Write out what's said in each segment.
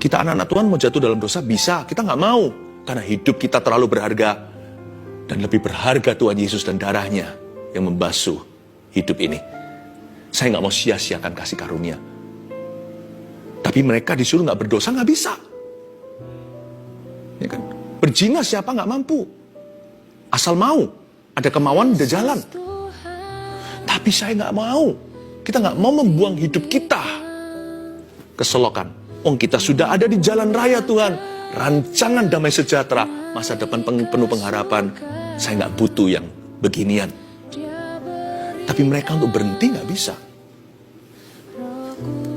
Kita anak-anak Tuhan mau jatuh dalam dosa bisa, kita nggak mau. Karena hidup kita terlalu berharga. Dan lebih berharga Tuhan Yesus dan darahnya yang membasuh hidup ini. Saya nggak mau sia-siakan kasih karunia. Tapi mereka disuruh nggak berdosa, nggak bisa. Ya kan? Berzina siapa nggak mampu. Asal mau, ada kemauan, ada jalan. Tapi saya nggak mau. Kita nggak mau membuang hidup kita ke selokan. Kita sudah ada di jalan raya Tuhan. Rancangan damai sejahtera, masa depan penuh pengharapan. Saya nggak butuh yang beginian. Tapi mereka untuk berhenti nggak bisa.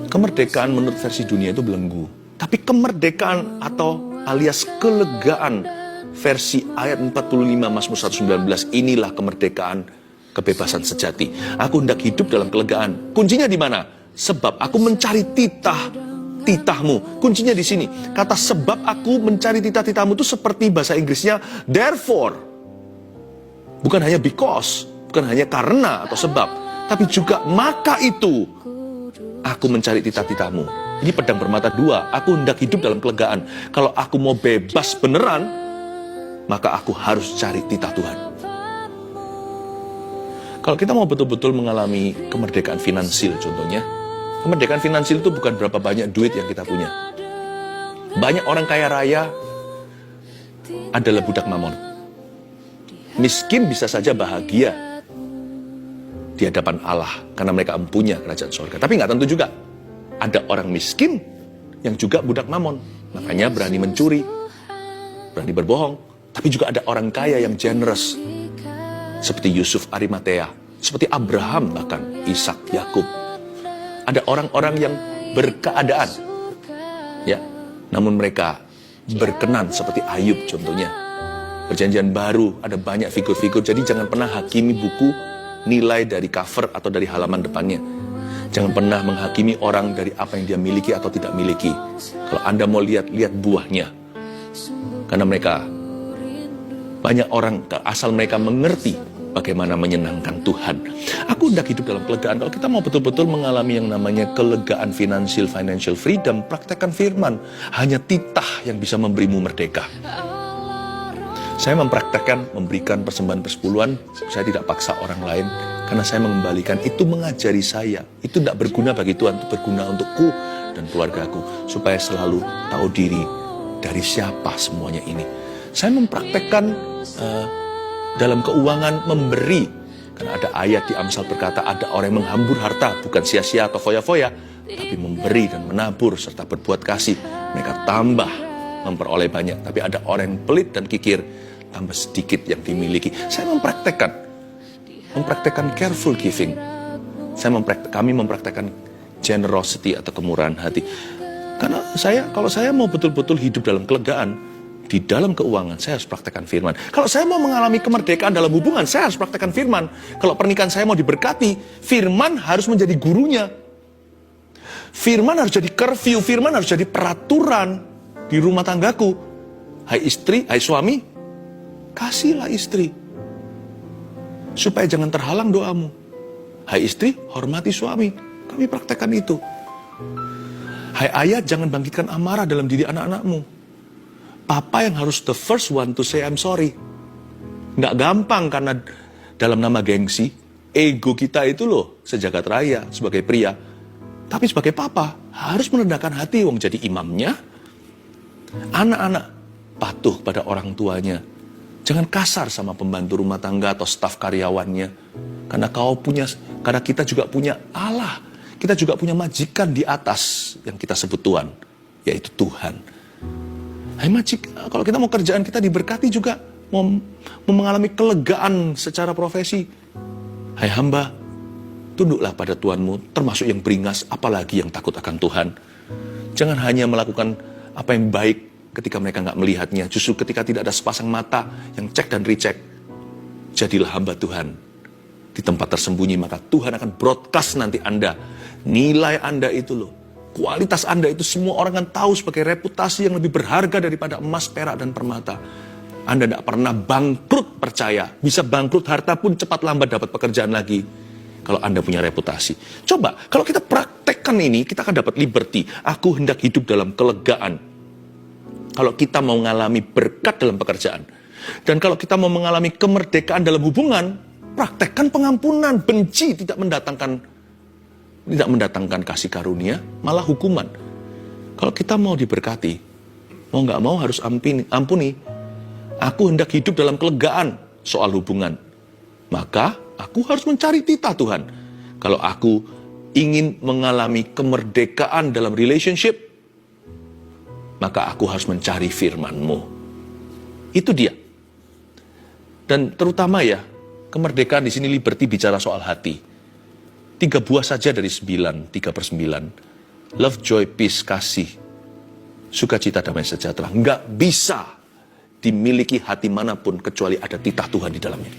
Kemerdekaan menurut versi dunia itu belenggu. Tapi kemerdekaan atau alias kelegaan versi ayat 45 Mazmur 119, inilah kemerdekaan, kebebasan sejati. Aku hendak hidup dalam kelegaan. Kuncinya di mana? Sebab aku mencari titahmu. Kuncinya di sini. Kata sebab aku mencari titah-titahmu itu seperti bahasa Inggrisnya therefore. Bukan hanya because, bukan hanya karena atau sebab, tapi juga maka itu aku mencari titah-titahmu. Ini pedang bermata dua. Aku hendak hidup dalam kelegaan. Kalau aku mau bebas beneran, maka aku harus cari titah Tuhan. Kalau kita mau betul-betul mengalami kemerdekaan finansial contohnya, kemerdekaan finansial itu bukan berapa banyak duit yang kita punya. Banyak orang kaya raya adalah budak mamon. Miskin bisa saja bahagia di hadapan Allah karena mereka empunya kerajaan surga. Tapi nggak tentu juga. Ada orang miskin yang juga budak mamon. Makanya berani mencuri, berani berbohong. Tapi juga ada orang kaya yang generous. Seperti Yusuf Arimatea, seperti Abraham bahkan, Ishak, Yakub. Ada orang-orang yang berkeadaan. Ya, namun mereka berkenan seperti Ayub contohnya. Perjanjian baru ada banyak figur-figur. Jadi jangan pernah hakimi buku nilai dari cover atau dari halaman depannya. Jangan pernah menghakimi orang dari apa yang dia miliki atau tidak miliki. Kalau Anda mau lihat buahnya. Karena mereka, banyak orang asal mereka mengerti bagaimana menyenangkan Tuhan. Aku hendak hidup dalam kelegaan. Kalau kita mau betul-betul mengalami yang namanya kelegaan financial freedom, praktekkan firman. Hanya titah yang bisa memberimu merdeka. Saya mempraktekkan memberikan persembahan persepuluhan. Saya tidak paksa orang lain. Karena saya mengembalikan, itu mengajari saya. Itu tidak berguna bagi Tuhan, itu berguna untukku dan keluargaku. Supaya selalu tahu diri dari siapa semuanya ini. Saya mempraktekkan dalam keuangan memberi. Karena ada ayat di Amsal berkata, ada orang yang menghambur harta, bukan sia-sia atau foya-foya, tapi memberi dan menabur serta berbuat kasih. Mereka tambah memperoleh banyak. Tapi ada orang yang pelit dan kikir, tambah sedikit yang dimiliki. Saya mempraktekkan careful giving. Kami mempraktekkan generosity atau kemurahan hati. Karena kalau saya mau betul-betul hidup dalam kelegaan, di dalam keuangan, saya harus praktekkan firman. Kalau saya mau mengalami kemerdekaan dalam hubungan, saya harus praktekkan firman. Kalau pernikahan saya mau diberkati, firman harus menjadi gurunya. Firman harus jadi curfew, firman harus jadi peraturan di rumah tanggaku. Hai istri, hai suami, kasihlah istri. Supaya jangan terhalang doamu. Hai istri, hormati suami. Kami praktekkan itu. Hai ayah, jangan bangkitkan amarah dalam diri anak-anakmu. Papa yang harus the first one to say I'm sorry. Nggak gampang karena dalam nama gengsi, ego kita itu loh sejagat raya sebagai pria. Tapi sebagai papa harus merendahkan hati, wong jadi imamnya. Anak-anak patuh pada orang tuanya. Jangan kasar sama pembantu rumah tangga atau staf karyawannya. Karena kita juga punya Allah. Kita juga punya majikan di atas yang kita sebut Tuhan, yaitu Tuhan. Hai kalau kita mau kerjaan kita diberkati juga, mau mengalami kelegaan secara profesi. Hai hamba, tunduklah pada Tuhanmu, termasuk yang beringas, apalagi yang takut akan Tuhan. Jangan hanya melakukan apa yang baik ketika mereka nggak melihatnya. Justru ketika tidak ada sepasang mata yang cek dan recheck, jadilah hamba Tuhan di tempat tersembunyi, maka Tuhan akan broadcast nanti Anda. Nilai Anda itu loh, kualitas Anda itu semua orang akan tahu sebagai reputasi yang lebih berharga daripada emas, perak, dan permata. Anda tidak pernah bangkrut percaya. Bisa bangkrut harta pun cepat lambat dapat pekerjaan lagi. kalau Anda punya reputasi. Coba, kalau kita praktekkan ini, kita akan dapat liberty. Aku hendak hidup dalam kelegaan. Kalau kita mau mengalami berkat dalam pekerjaan. Dan kalau kita mau mengalami kemerdekaan dalam hubungan, praktekkan pengampunan. Benci tidak mendatangkan kasih karunia, malah hukuman. Kalau kita mau diberkati, mau nggak mau harus ampuni. Aku hendak hidup dalam kelegaan soal hubungan. Maka aku harus mencari titah Tuhan. Kalau aku ingin mengalami kemerdekaan dalam relationship, maka aku harus mencari firman-Mu. Itu dia. Dan terutama ya, kemerdekaan di sini liberty bicara soal hati. 3 buah saja dari 9, 3/9. Love, joy, peace, kasih, sukacita, damai sejahtera. Nggak bisa dimiliki hati manapun kecuali ada titah Tuhan di dalamnya.